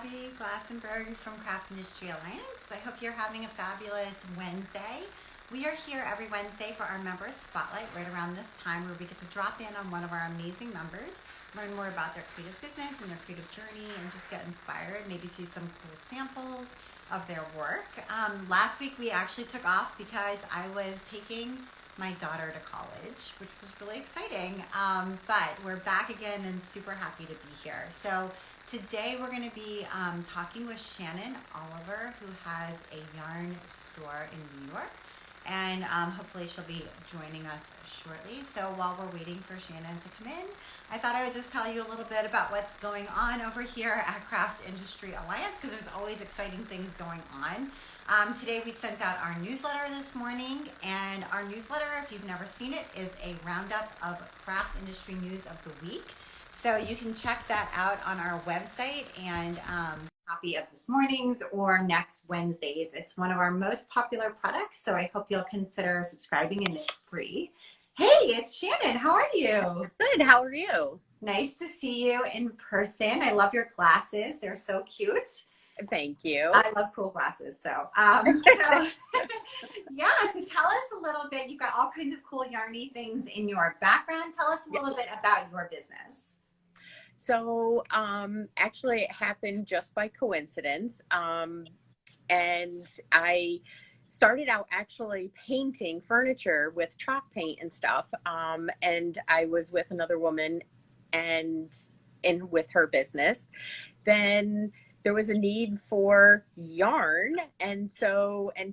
Abby Glassenberg from Craft Industry Alliance. I hope you're having a fabulous Wednesday. We are here every Wednesday for our members spotlight right around this time where we get to drop in on one of our amazing members, learn more about their creative business and their creative journey, and just get inspired, maybe see some cool samples of their work. Last week we actually took off because I was taking my daughter to college, which was really exciting. But we're back again and super happy to be here. So today we're going to be talking with Shannon Oliver, who has a yarn store in New York. And hopefully she'll be joining us shortly. So while we're waiting for Shannon to come in, I thought I would just tell you a little bit about what's going on over here at Craft Industry Alliance, because there's always exciting things going on. Today we sent out our newsletter this morning, and our newsletter, if you've never seen it, is a roundup of craft industry news of the week. So you can check that out on our website and copy of this morning's or next Wednesday's. It's one of our most popular products, so I hope you'll consider subscribing, and it's free. Hey, it's Shannon. How are you? Good. How are you? Nice to see you in person. I love your glasses. They're so cute. Thank you. I love cool glasses. So yeah, so tell us a little bit. You've got all kinds of cool yarny things in your background. Tell us a little bit about your business. So actually it happened just by coincidence. And I started out actually painting furniture with chalk paint and stuff. And I was with another woman and with her business. Then there was a need for yarn. And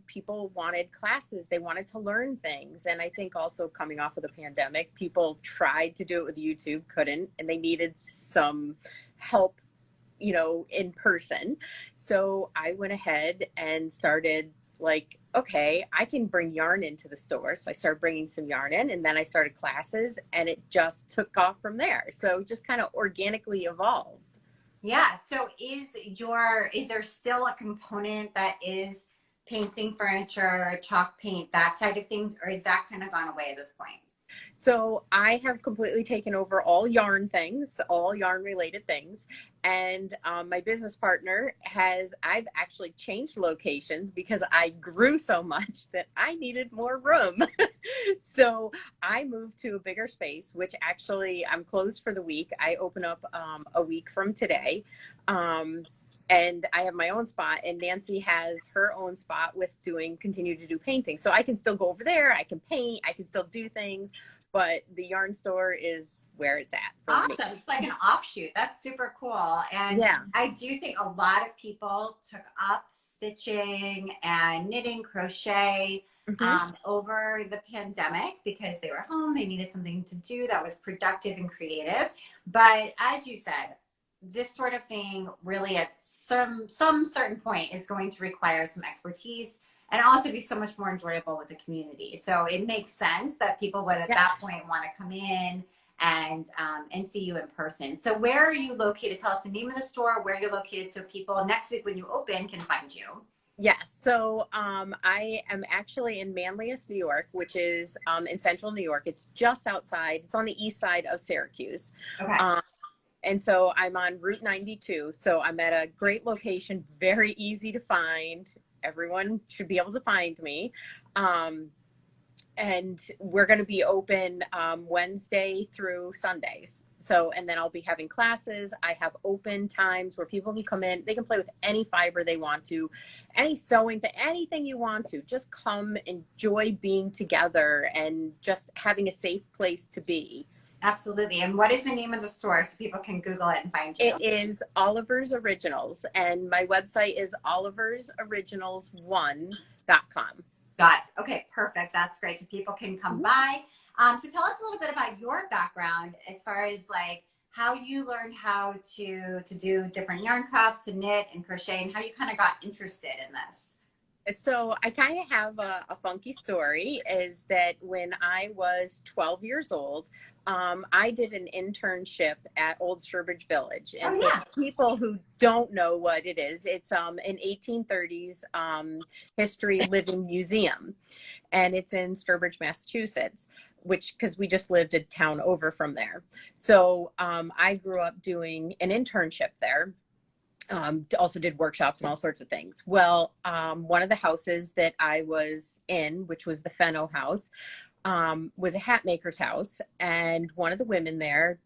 people wanted classes. They wanted to learn things. And I think also coming off of the pandemic, people tried to do it with YouTube, couldn't, and they needed some help, in person. So I went ahead and started okay, I can bring yarn into the store. So I started bringing some yarn in, and then I started classes, and it just took off from there. So it just kind of organically evolved. Yeah. So is there still a component that is painting furniture, chalk paint, that side of things, or is that kind of gone away at this point? So I have completely taken over all yarn things, all yarn related things. And my business partner I've actually changed locations because I grew so much that I needed more room. So I moved to a bigger space, which actually I'm closed for the week. I open up a week from today. And I have my own spot, and Nancy has her own spot with continue to do painting. So I can still go over there. I can paint. I can still do things, but the yarn store is where it's at. Awesome. Me. It's like an offshoot. That's super cool. And yeah, I do think a lot of people took up stitching and knitting, crochet over the pandemic because they were home. They needed something to do that was productive and creative. But as you said, this sort of thing really at some certain point is going to require some expertise and also be so much more enjoyable with the community. So it makes sense that people would at that point want to come in and see you in person. So where are you located? Tell us the name of the store, where you're located, so people next week when you open can find you. Yes. So I am actually in Manlius, New York, which is in central New York. It's just outside. It's on the east side of Syracuse. Okay. And so I'm on Route 92. So I'm at a great location, very easy to find. Everyone should be able to find me. And we're going to be open Wednesday through Sundays. So, and then I'll be having classes. I have open times where people can come in. They can play with any fiber they want to, any sewing, anything you want to. Just come, enjoy being together and just having a safe place to be. Absolutely. And what is the name of the store so people can Google it and find you? It is Oliver's Originals, and my website is oliversoriginals1.com. Got it. Okay, perfect. That's great. So people can come by. So tell us a little bit about your background as far as how you learned how to do different yarn crafts, to knit and crochet, and how you kind of got interested in this. So I kind of have a funky story, is that when I was 12 years old, I did an internship at Old Sturbridge Village. And so people who don't know what it is, it's an 1830s history living museum. And it's in Sturbridge, Massachusetts, because we just lived a town over from there. So I grew up doing an internship there. Also did workshops and all sorts of things. Well, one of the houses that I was in, which was the Fenno house, was a hat maker's house. And one of the women there,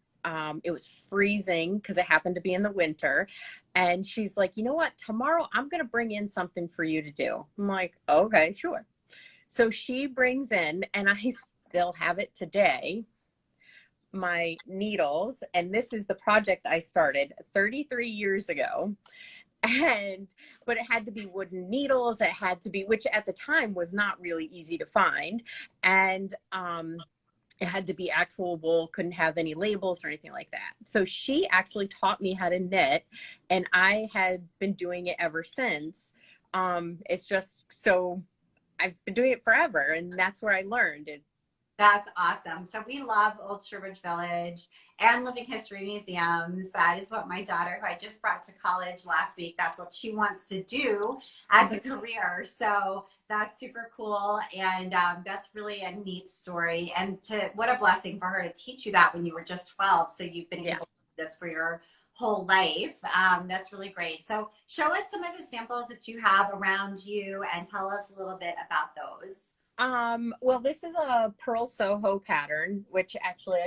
it was freezing because it happened to be in the winter. And she's like, you know what, tomorrow I'm going to bring in something for you to do. I'm like, okay, sure. So she brings in, and I still have it today, my needles. And this is the project I started 33 years ago. But it had to be wooden needles. It had to be, which at the time was not really easy to find. And, it had to be actual wool, couldn't have any labels or anything like that. So she actually taught me how to knit, and I had been doing it ever since. It's just, so I've been doing it forever, and that's where I learned it. That's awesome. So we love Old Sturbridge Village and Living History Museums. That is what my daughter, who I just brought to college last week, that's what she wants to do as a career. So that's super cool. And that's really a neat story. And what a blessing for her to teach you that when you were just 12. So you've been able to do this for your whole life. That's really great. So show us some of the samples that you have around you and tell us a little bit about those. Well, this is a Pearl Soho pattern, which actually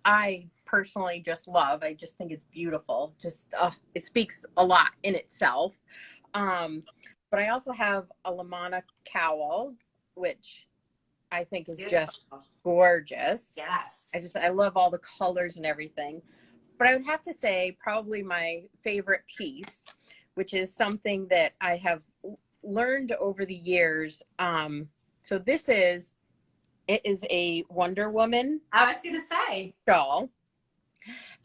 I personally just love. I just think it's beautiful. Just, it speaks a lot in itself. But I also have a Lamana cowl, which I think is just gorgeous. Yes. I love all the colors and everything. But I would have to say probably my favorite piece, which is something that I have learned over the years. So it is a Wonder Woman. I was going to say. Shawl.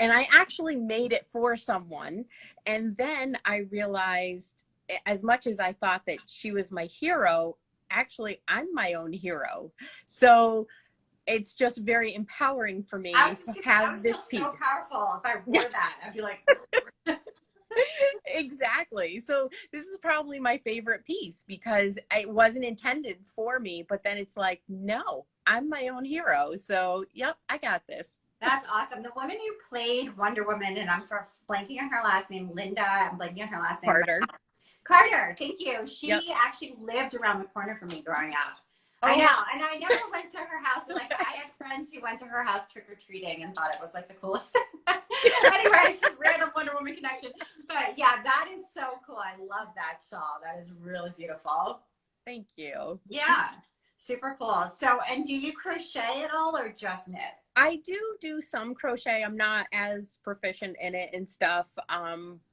And I actually made it for someone. And then I realized, as much as I thought that she was my hero, actually I'm my own hero. So it's just very empowering for me to have this piece. So powerful. If I wore that, I'd be like, exactly. So this is probably my favorite piece because it wasn't intended for me, but then it's like, no, I'm my own hero. So, yep, I got this. That's awesome. The woman who played Wonder Woman, and I'm blanking on her last name, Linda, I'm blanking on her last name. Carter, thank you. She actually lived around the corner from me growing up. Oh. I know, and I never went to her house, but like I had friends who went to her house trick-or-treating and thought it was like the coolest thing. Anyway, it's a random Wonder Woman connection. But yeah, that is so cool. I love that shawl. That is really beautiful. Thank you. Yeah, super cool. So, and do you crochet at all or just knit? I do some crochet. I'm not as proficient in it and stuff.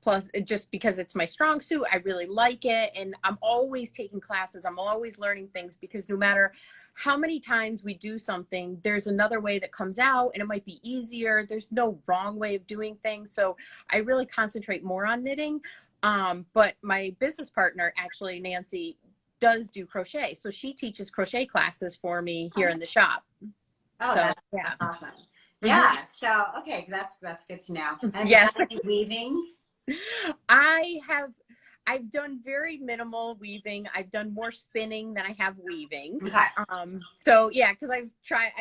Plus, just because it's my strong suit, I really like it. And I'm always taking classes. I'm always learning things because no matter how many times we do something, there's another way that comes out and it might be easier. There's no wrong way of doing things. So I really concentrate more on knitting. But my business partner, actually, Nancy, does do crochet. So she teaches crochet classes for me here in the shop. Oh, so, that's awesome. Yeah. So, okay. That's good to know. And yes. Weaving. I've done very minimal weaving. I've done more spinning than I have weaving. Okay. So yeah, because I try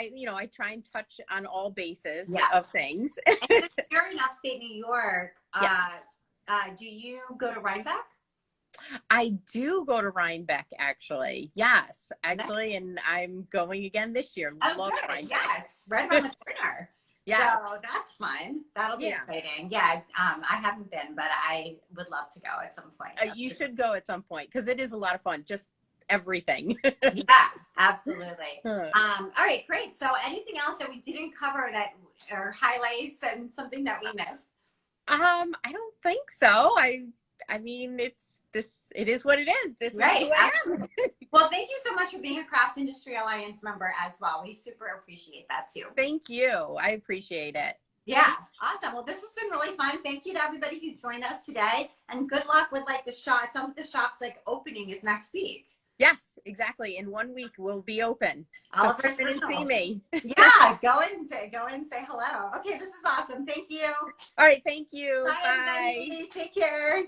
and touch on all bases of things. And since you're in upstate New York, do you go to Rhinebeck? I do go to Rhinebeck, actually. Yes, actually, and I'm going again this year. Oh, love Rhinebeck. Yeah, it's right around the corner. Yeah, so that's fun. That'll be exciting. Yeah, I haven't been, but I would love to go at some point. You should go at some point because it is a lot of fun. Just everything. Yeah, absolutely. All right, great. So, anything else that we didn't cover that are highlights and something that we missed? I don't think so. I mean, it is what it is. This right. is who I am. Well, thank you so much for being a Craft Industry Alliance member as well. We super appreciate that too. Thank you. I appreciate it. Yeah, awesome. Well, this has been really fun. Thank you to everybody who joined us today, and good luck with like the shop. It sounds like the shop's like opening is next week. Yes, exactly. In 1 week, we'll be open. So come in and see me. Yeah, go in and say hello. Okay, this is awesome. Thank you. All right, thank you. Bye. Take care.